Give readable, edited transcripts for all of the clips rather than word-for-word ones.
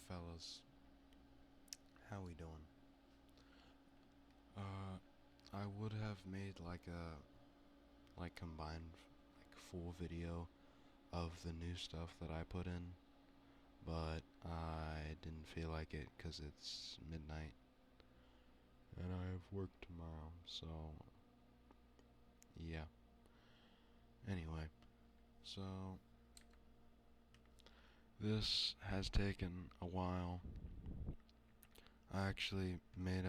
fellas, how we doing? Uh, I would have made combined full video of the new stuff that I put in, but I didn't feel like it because it's midnight and I have work tomorrow. So yeah. Anyway, so this has taken a while. I actually made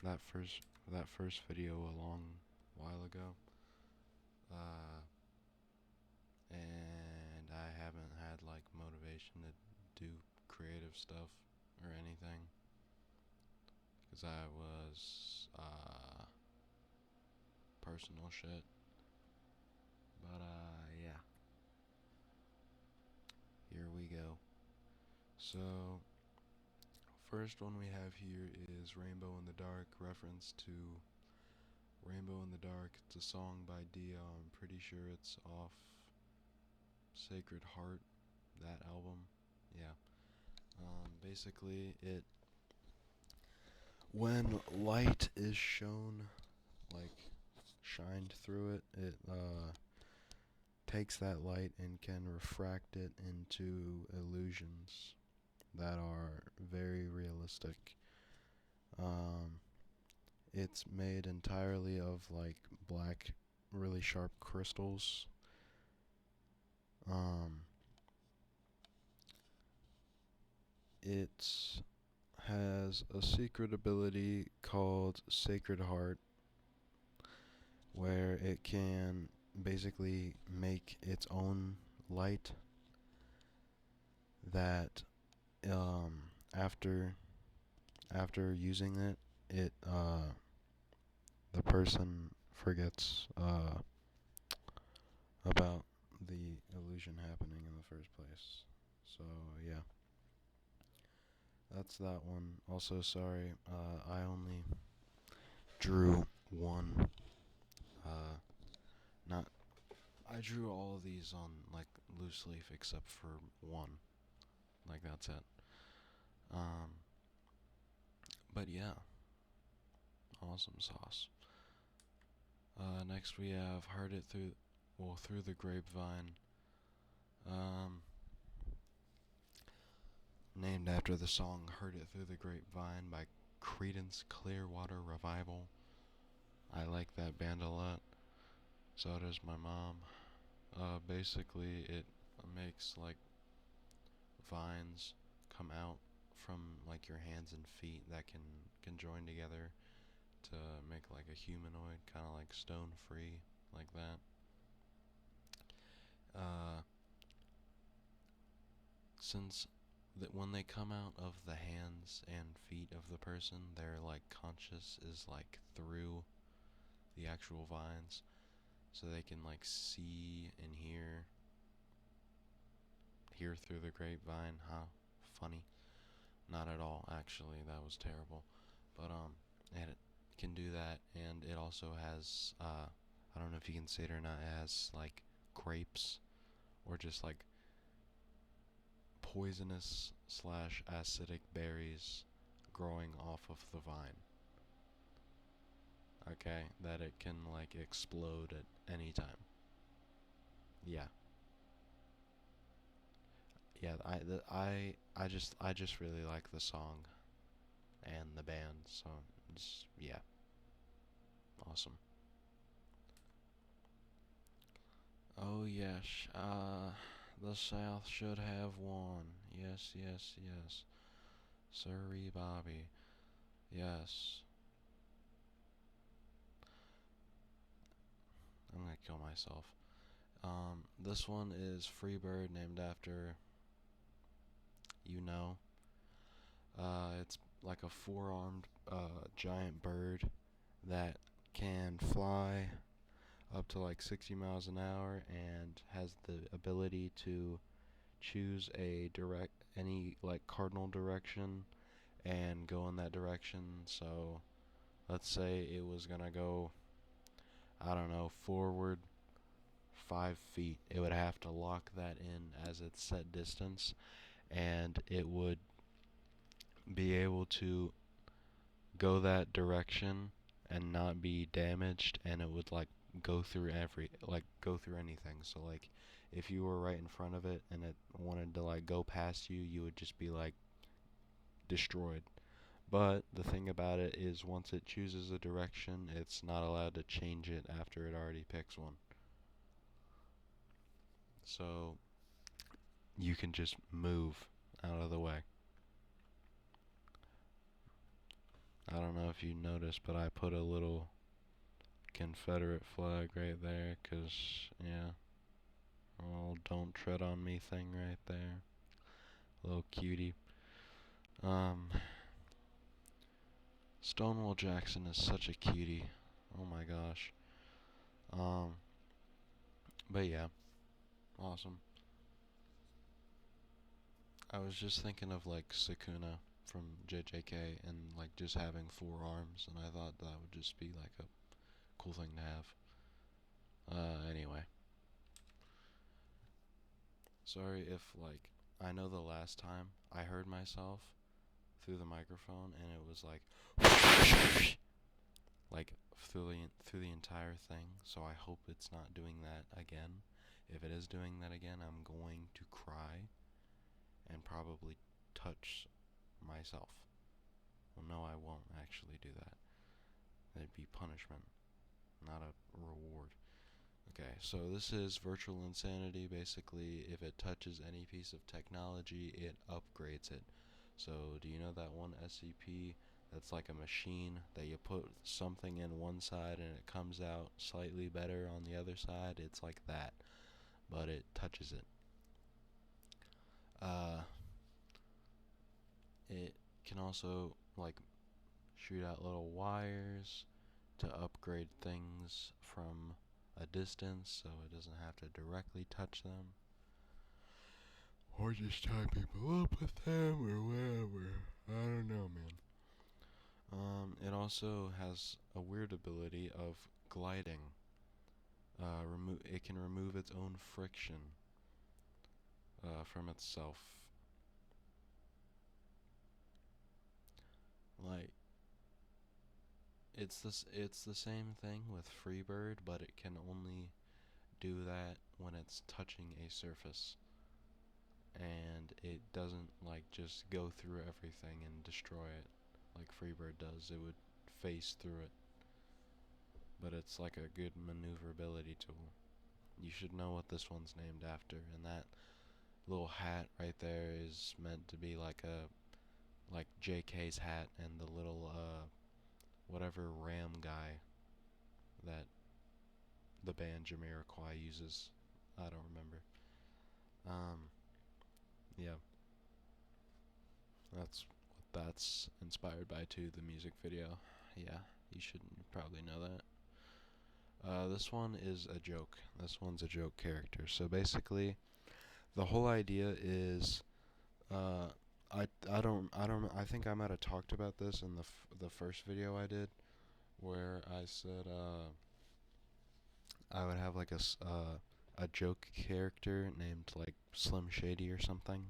that first video a long while ago, uh, and I haven't had motivation to do creative stuff or anything because I was personal shit. But yeah, here we go. So first one we have here is Rainbow in the Dark, reference to Rainbow in the Dark. It's a song by Dio. I'm pretty sure it's off Sacred Heart, that album. Yeah. Basically, when light is shown, shined through it, it takes that light and can refract it into illusions that are very realistic. Um, it's made entirely of black, really sharp crystals. It has a secret ability called Sacred Heart, where it can basically make its own light that after using it, the person forgets about the illusion happening in the first place. So yeah, that's that one. Also, sorry, I only drew one. Not I drew all of these on loose leaf except for one. That's it. Um, but yeah, awesome sauce. Next we have Heard It Through the Grapevine. Named after the song Heard It Through the Grapevine by Creedence Clearwater Revival. I like that band a lot. So does my mom. Basically it makes vines come out from your hands and feet that can join together to make a humanoid, kind of stone free, like that. Since that when they come out of the hands and feet of the person, their conscious is through the actual vines, so they can see and hear through the grapevine. Huh? Funny. Not at all, actually. That was terrible. But and it can do that, and it also has I don't know if you can say it or not. It has grapes, or just poisonous slash acidic berries growing off of the vine. Okay, that it can explode at any time. Yeah. Yeah, I just really like the song and the band, so just yeah, awesome. Oh yes, the South should have won. Yes, yes, yes. Sorry, Bobby. Yes. I'm gonna kill myself. This one is Freebird, named after you know. It's like a four-armed giant bird that can fly up to 60 miles an hour and has the ability to choose any cardinal direction and go in that direction. So let's say it was gonna go, I don't know, forward 5 feet. It would have to lock that in as its set distance, and it would be able to go that direction and not be damaged, and it would like go through anything. So like if you were right in front of it and it wanted to like go past you, you would just be like destroyed. But the thing about it is once it chooses a direction, it's not allowed to change it after it already picks one. So you can just move out of the way. I don't know if you noticed, but I put a little Confederate flag right there, 'cause yeah, a little "don't tread on me" thing right there. Little cutie. Um, Stonewall Jackson is such a cutie. Oh my gosh. Um, but yeah, awesome. I was just thinking of like Sukuna from JJK and like just having 4 arms, and I thought that would just be like a cool thing to have. Anyway, sorry if like I know the last time I heard myself through the microphone and it was like through the entire thing. So I hope it's not doing that again. If it is doing that again, I'm going to cry and probably touch myself. Well, no, I won't actually do that. That'd be punishment, not a reward. Okay, so this is virtual insanity. Basically, if it touches any piece of technology, it upgrades it. So, do you know that one SCP that's like a machine that you put something in one side and it comes out slightly better on the other side? It's like that, but it touches it. Uh, it can also like shoot out little wires to upgrade things from a distance so it doesn't have to directly touch them. Or just tie people up with them or whatever. I don't know, man. It also has a weird ability of gliding. It can remove its own friction from itself. Like it's the same thing with Freebird, but it can only do that when it's touching a surface. And it doesn't like just go through everything and destroy it like Freebird does. It would phase through it. But it's like a good maneuverability tool. You should know what this one's named after, and that little hat right there is meant to be like JK's hat, and the little whatever Ram guy that the band Jamiroquai uses. I don't remember. Um, yeah, that's inspired by too. The music video. Yeah, you should probably know that. This one is a joke. This one's a joke character. So basically, the whole idea is, uh, I think I might have talked about this in the first video I did, where I said I would have like a joke character named like Slim Shady or something.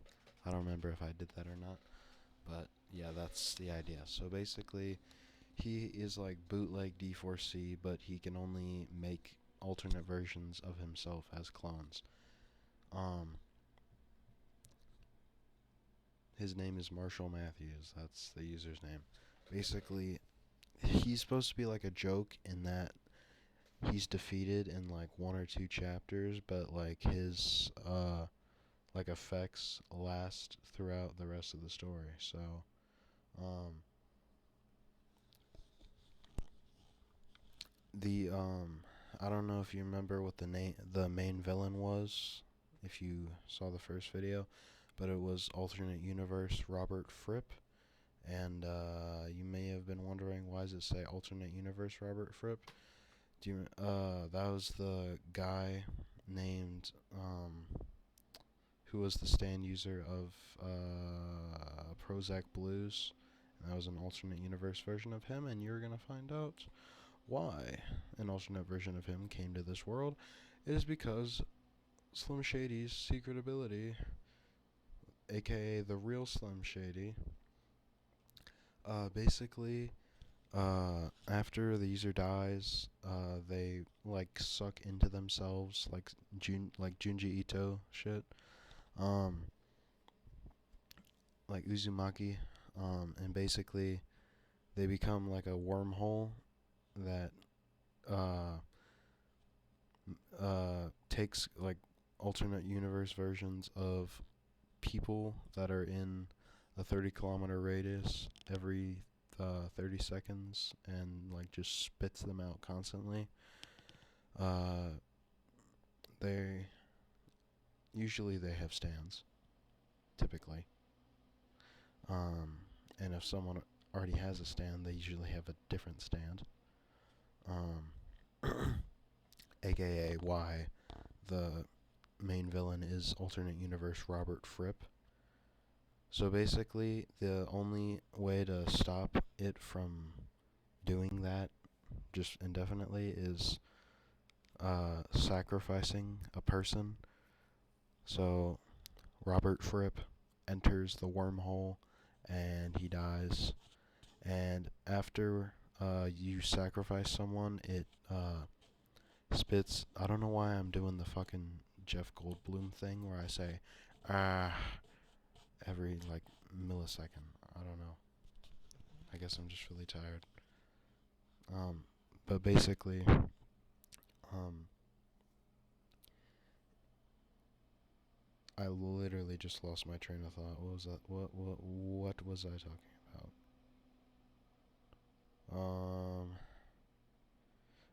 I don't remember if I did that or not, but yeah, that's the idea. So basically, he is like bootleg D4C, but he can only make alternate versions of himself as clones. Um, his name is Marshall Matthews. That's the user's name. Basically, he's supposed to be like a joke in that he's defeated in like 1 or 2 chapters, but like his like effects last throughout the rest of the story. So, um, the I don't know if you remember what the main villain was if you saw the first video, but it was alternate universe Robert Fripp, and you may have been wondering why does it say alternate universe Robert Fripp? That was the guy named who was the stand user of Prozac Blues. And that was an alternate universe version of him, and you're gonna find out why an alternate version of him came to this world. It is because Slim Shady's secret ability, aka the real Slim Shady, Basically, after the user dies, they like suck into themselves like Junji Ito shit. Um, like Uzumaki. And basically they become like a wormhole that uh takes like alternate universe versions of people that are in a 30-kilometer radius every 30 seconds and like just spits them out constantly. Uh, they usually they have stands, typically. Um, and if someone already has a stand, they usually have a different stand. AKA why the main villain is alternate universe Robert Fripp. So basically, the only way to stop it from doing that just indefinitely is sacrificing a person. So Robert Fripp enters the wormhole and he dies. And after you sacrifice someone, it spits. I don't know why I'm doing the fucking Jeff Goldblum thing where I say, ah, every like millisecond. I don't know. I guess I'm just really tired. But basically, um, I literally just lost my train of thought. What was that? What was I talking about?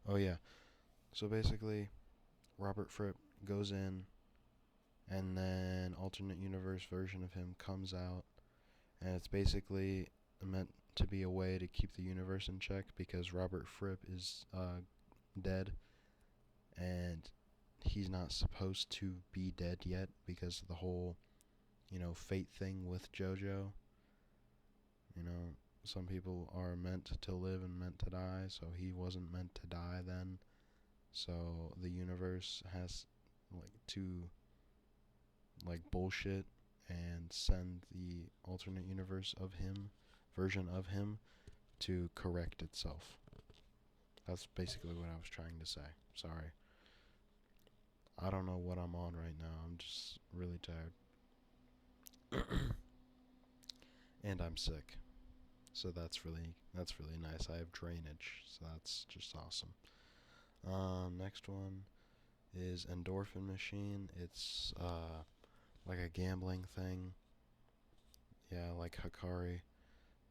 Oh yeah. So basically, Robert Fripp goes in, and then alternate universe version of him comes out, and it's basically meant to be a way to keep the universe in check because Robert Fripp is dead, and he's not supposed to be dead yet because of the whole, fate thing with JoJo. You know, some people are meant to live and meant to die, so he wasn't meant to die then. So the universe has to bullshit and send the alternate universe of him, version of him, to correct itself. That's basically what I was trying to say. Sorry. I don't know what I'm on right now. I'm just really tired. And I'm sick. So that's really nice. I have drainage, so that's just awesome. Next one is Endorphin Machine. It's like a gambling thing. Yeah, like Hikari.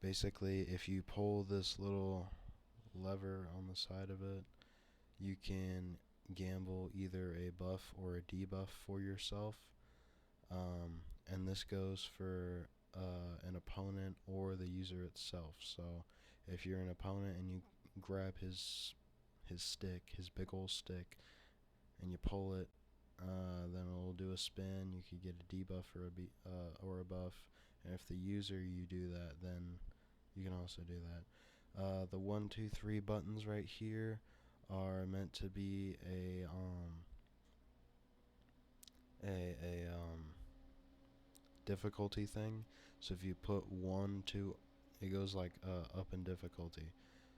Basically, if you pull this little lever on the side of it, you can gamble either a buff or a debuff for yourself. And this goes for an opponent or the user itself. So if you're an opponent and you grab his stick, his big old stick, and you pull it, then it'll do a spin. You could get a debuff or a buff. And if the user you do that, then you can also do that. The 1, 2, 3 buttons right here are meant to be a difficulty thing. So if you put 1, 2, it goes like up in difficulty.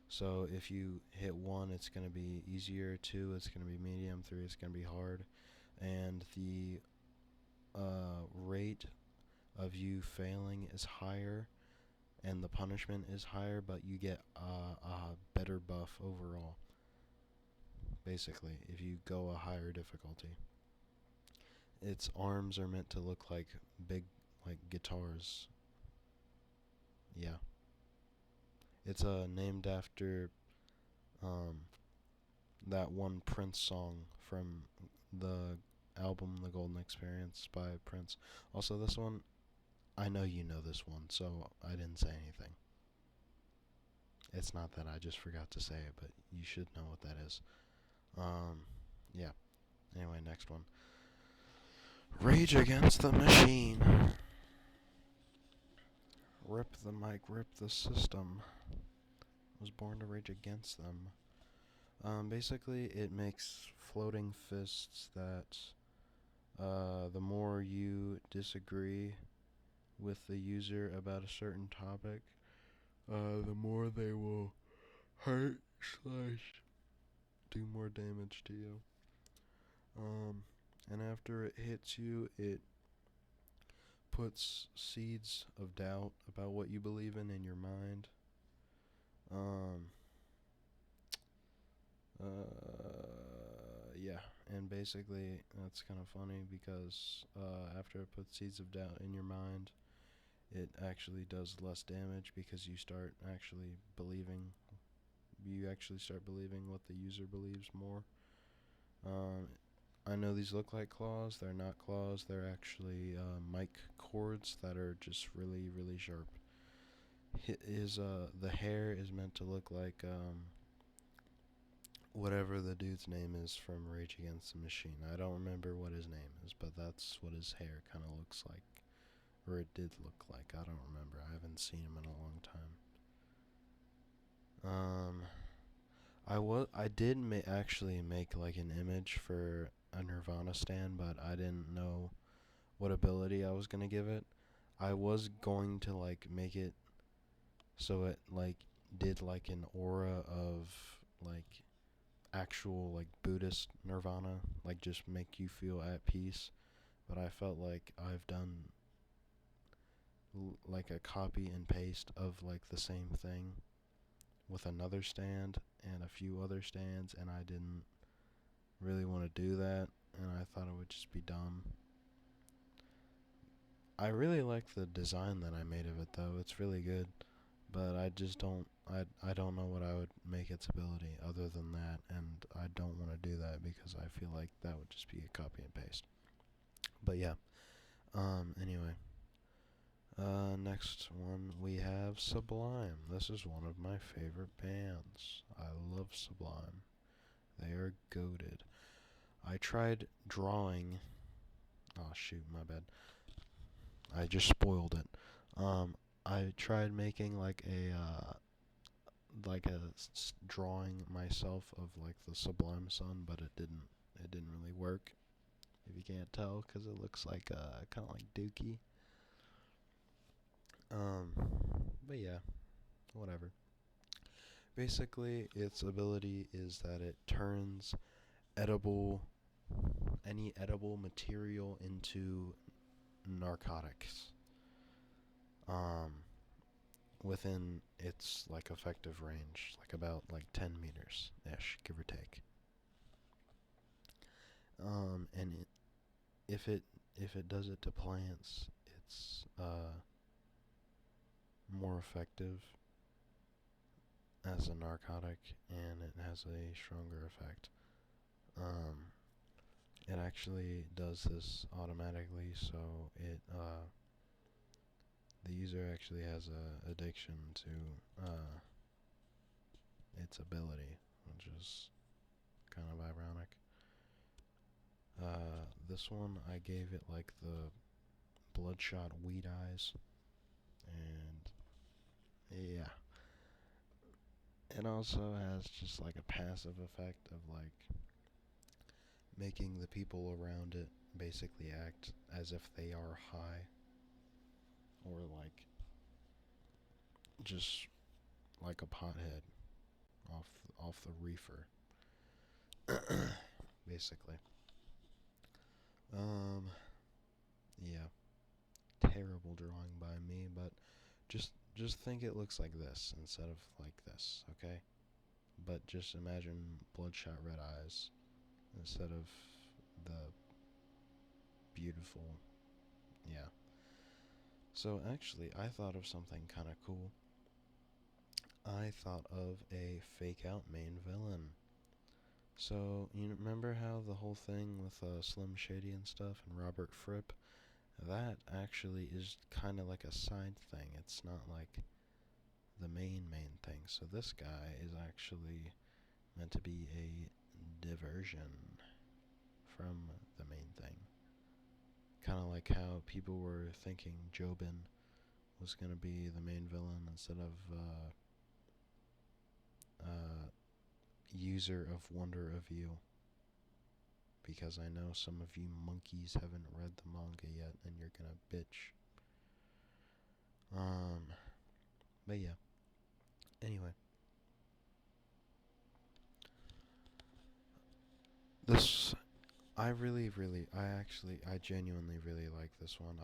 So if you hit 1, it's going to be easier. 2, it's going to be medium. 3, it's going to be hard. And the rate of you failing is higher, and the punishment is higher, but you get a better buff overall. Basically, if you go a higher difficulty, its arms are meant to look like big, like guitars. Yeah, it's named after um, that one Prince song from the album The Golden Experience by Prince. Also, this one, I know you know this one, so I didn't say anything. It's not that I just forgot to say it, but you should know what that is. Yeah. Anyway, next one. Rage Against the Machine. Rip the mic, rip the system. Was born to rage against them. Basically, it makes floating fists that the more you disagree with the user about a certain topic, the more they will hurt slash do more damage to you. And after it hits you, it puts seeds of doubt about what you believe in your mind. Um, yeah, and basically that's kind of funny because after it puts seeds of doubt in your mind, it actually does less damage because you start actually believing. You actually start believing what the user believes more. Um, I know these look like claws. They're not claws. They're actually mic cords that are just really, really sharp. The hair is meant to look like whatever the dude's name is from Rage Against the Machine. I don't remember what his name is, but that's what his hair kind of looks like, or it did look like. I don't remember. I haven't seen him in a long time. I did actually make like an image for a Nirvana stand, but I didn't know what ability I was gonna give it. I was going to like make it so it like did like an aura of like actual like Buddhist nirvana, like just make you feel at peace. But I felt like I've done like a copy and paste of like the same thing with another stand and a few other stands, and I didn't really want to do that, and I thought it would just be dumb. I really like the design that I made of it though. It's really good, but I just I don't know what I would make its ability other than that, and I don't want to do that because I feel like that would just be a copy and paste. But yeah. Anyway. Next one we have Sublime. This is one of my favorite bands. I love Sublime. They are goated. I tried drawing. Oh shoot, my bad. I just spoiled it. I tried making like a drawing myself of like the Sublime Sun, but it didn't. It didn't really work. If you can't tell, because it looks like kind of like Dookie. Um, but yeah, whatever. Basically, its ability is that it turns edible any edible material into narcotics. Um, within its like effective range, like about like 10 meters ish, give or take. And if it does it to plants, it's more effective as a narcotic, and it has a stronger effect. Um, it actually does this automatically, so the user actually has a addiction to its ability, which is kind of ironic. This one I gave it like the bloodshot weed eyes, and yeah, it also has just like a passive effect of like making the people around it basically act as if they are high, or like just like a pothead off the reefer, basically. Um, yeah, terrible drawing by me, but just think it looks like this instead of like this, okay? But just imagine bloodshot red eyes instead of the beautiful, yeah. So actually, I thought of something kind of cool. I thought of a fake out main villain. So, you remember how the whole thing with Slim Shady and stuff and Robert Fripp? That actually is kind of like a side thing. It's not like the main thing. So this guy is actually meant to be a diversion from the main thing. Kind of like how people were thinking Jobin was going to be the main villain instead of User of Wonder of You. Because I know some of you monkeys haven't read the manga yet and you're going to bitch. But yeah. I genuinely really like this one.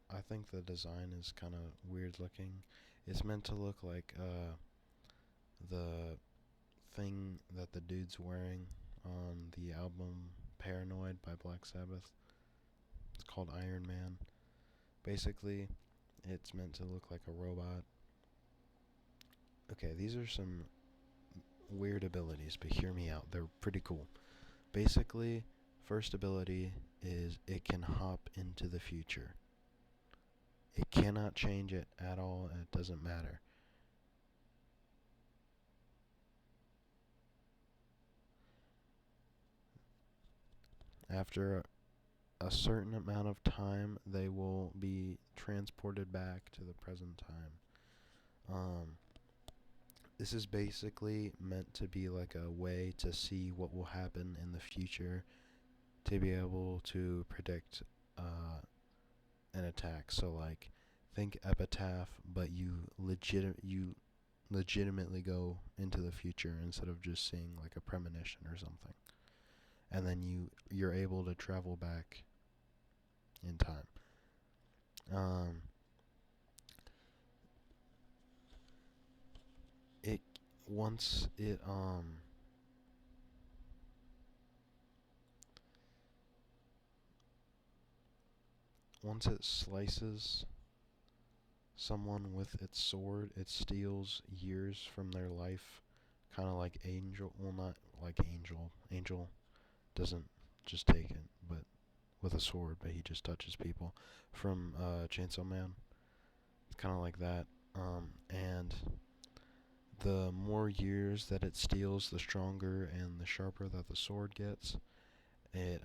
I think the design is kind of weird looking. It's meant to look like the thing that the dude's wearing on the album Paranoid by Black Sabbath. It's called Iron Man. Basically, it's meant to look like a robot. Okay, these are some weird abilities, but hear me out. They're pretty cool. Basically, first ability is it can hop into the future. It cannot change it at all, and it doesn't matter. After a certain amount of time, they will be transported back to the present time. This is basically meant to be like a way to see what will happen in the future, to be able to predict an attack. So like, think epitaph, but you legitimately go into the future instead of just seeing like a premonition or something. And then you're able to travel back in time. Um, it once it once it slices someone with its sword, it steals years from their life, kind of like Angel. Well, not like Angel. Angel doesn't just take it, but with a sword, but he just touches people. From Chainsaw Man, it's kind of like that. And the more years that it steals, the stronger and the sharper that the sword gets. It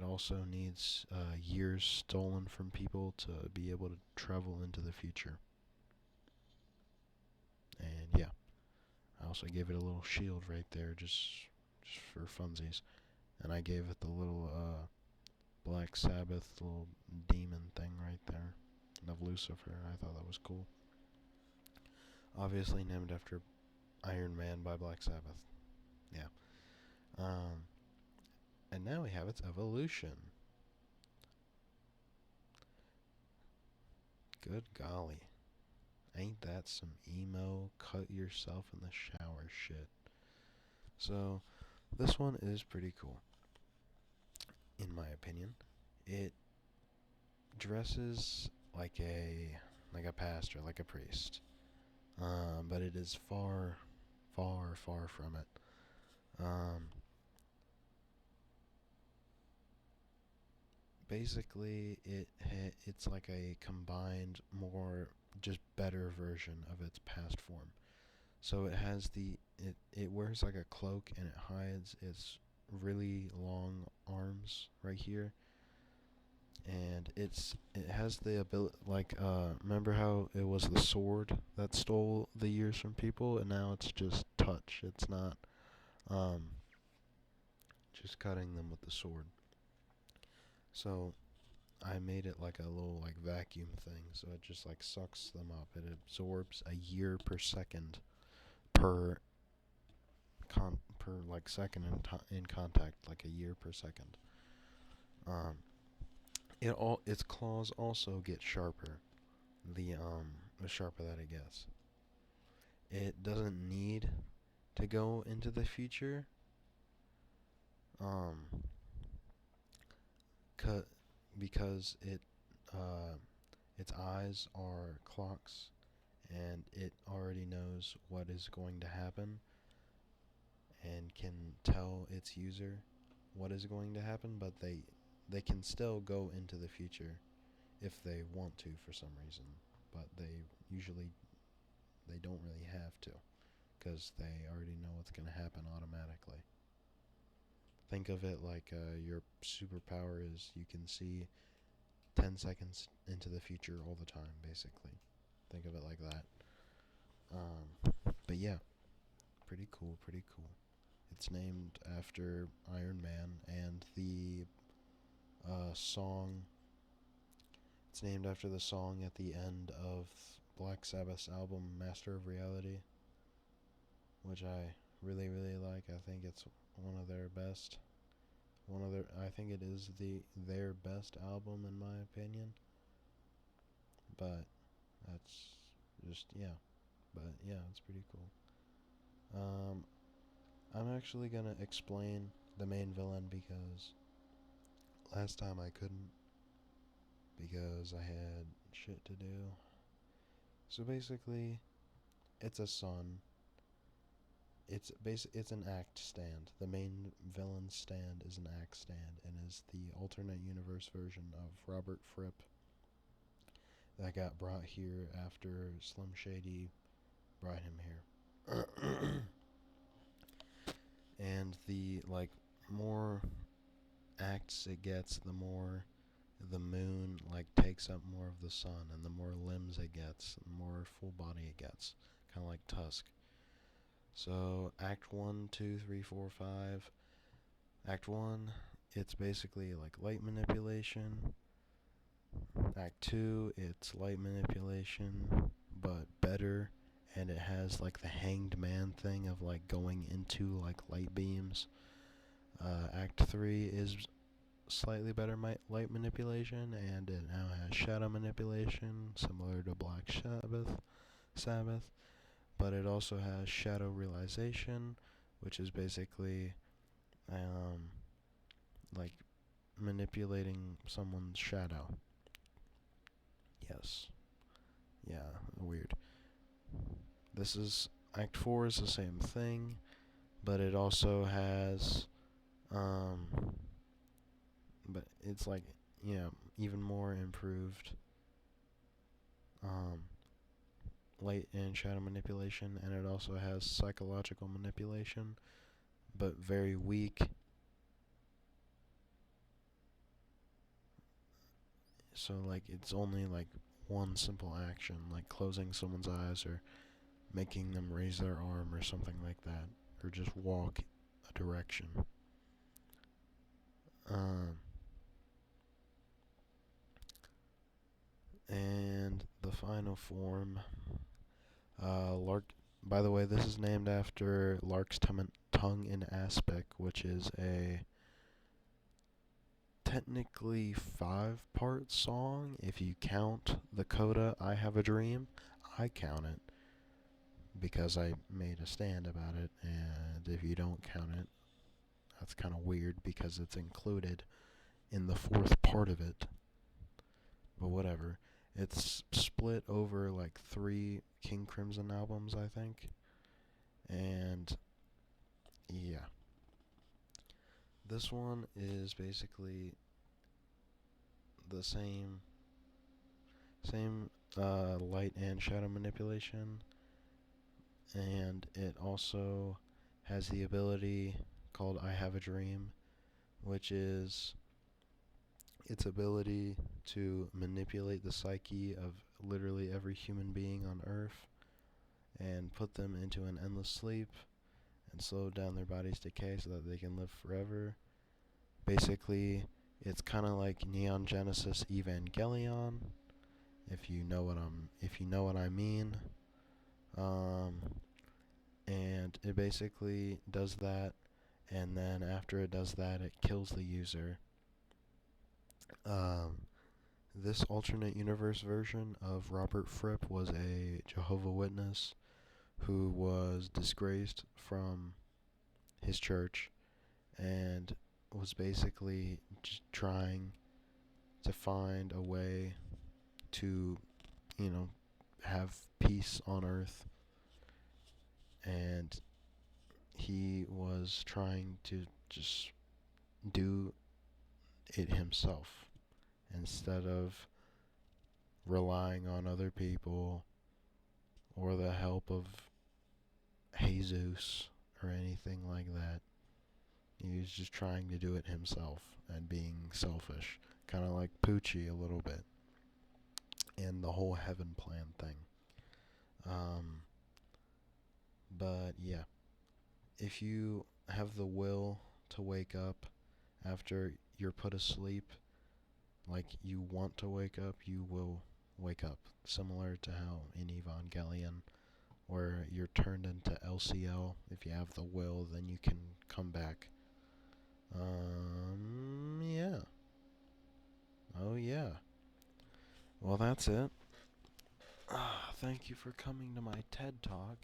also needs years stolen from people to be able to travel into the future. And yeah, I also gave it a little shield right there, just for funsies. And I gave it the little Black Sabbath little demon thing right there of Lucifer. I thought that was cool. Obviously named after Iron Man by Black Sabbath. Yeah. Um, and now we have its evolution. Good golly. Ain't that some emo cut yourself in the shower shit? So, this one is pretty cool, in my opinion. It dresses like a pastor, like a priest. But it is far, far, far from it. Um, basically, it's like a combined, more just better version of its past form. So it wears like a cloak and it hides its really long arms right here, and it has the ability, like remember how it was the sword that stole the years from people, and now it's just touch. It's not um just cutting them with the sword. So I made it like a little like vacuum thing, so it just like sucks them up. It absorbs a year per second per per like second in contact, like a year per second. Um, its claws also get sharper. The sharper that it gets. It doesn't need to go into the future. Um, cut because its eyes are clocks, and it already knows what is going to happen and can tell its user what is going to happen, but they can still go into the future if they want to for some reason, but they don't really have to because they already know what's going to happen automatically. Think of it like your superpower is you can see 10 seconds into the future all the time, basically. Think of it like that. But yeah, pretty cool, pretty cool. It's named after Iron Man, and the song. It's named after the song at the end of Black Sabbath's album Master of Reality, which I really, really like. I think it's one of their best. I think it is their best album in my opinion. But that's just yeah. But yeah, it's pretty cool. Um, I'm actually gonna explain the main villain because last time I couldn't because I had shit to do. So basically, it's a son. It's an act stand. The main villain stand is an act stand and is the alternate universe version of Robert Fripp that got brought here after Slim Shady brought him here. And the more acts it gets, the more the moon takes up more of the sun, and the more limbs it gets, the more full body it gets, kind of like Tusk. So Act 1, 2, 3, 4, 5. Act 1, it's basically like light manipulation. Act 2, it's light manipulation, but better, and it has the hanged man thing of going into light beams. Act 3 is slightly better light manipulation, and it now has shadow manipulation, similar to Black Sabbath, but it also has shadow realization, which is basically um, like manipulating someone's shadow. Yes. Yeah, weird. This is Act 4 is the same thing, but it also has um but it's even more improved um light and shadow manipulation, and it also has psychological manipulation, but very weak. So it's only one simple action, like closing someone's eyes or making them raise their arm or something like that, or just walk a direction. Um, and the final form, Lark. By the way, this is named after Lark's tongue in aspic, which is a technically 5-part song. If you count the coda "I Have a Dream," I count it because I made a stand about it, and if you don't count it, that's kind of weird because it's included in the 4th part of it. But whatever. It's split over 3 King Crimson albums, I think. And yeah. This one is basically the same light and shadow manipulation, and it also has the ability called I Have a Dream, which is its ability to manipulate the psyche of literally every human being on Earth and put them into an endless sleep and slow down their body's decay so that they can live forever. Basically, it's kind of like Neon Genesis Evangelion, if you know what I mean. Um, and it basically does that, and then after it does that, it kills the user. This alternate universe version of Robert Fripp was a Jehovah's Witness who was disgraced from his church and was basically just trying to find a way to, have peace on earth, and he was trying to just do it himself instead of relying on other people or the help of Jesus or anything like that. He was just trying to do it himself and being selfish, kind of like Poochie a little bit, and the whole heaven plan thing. Um, but yeah, if you have the will to wake up after you're put asleep, like you want to wake up, you will wake up. Similar to how in Evangelion, where you're turned into LCL, if you have the will, then you can come back. Yeah. Oh, yeah. Well, that's it. Thank you for coming to my TED Talk.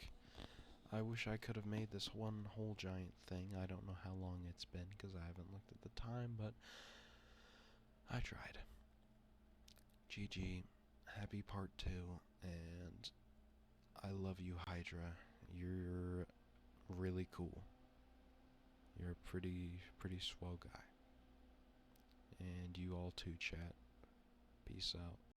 I wish I could have made this one whole giant thing. I don't know how long it's been because I haven't looked at the time, but I tried. GG. Happy part 2, and I love you, Hydra. You're really cool. You're a pretty swell guy. And you all too, chat. Peace out.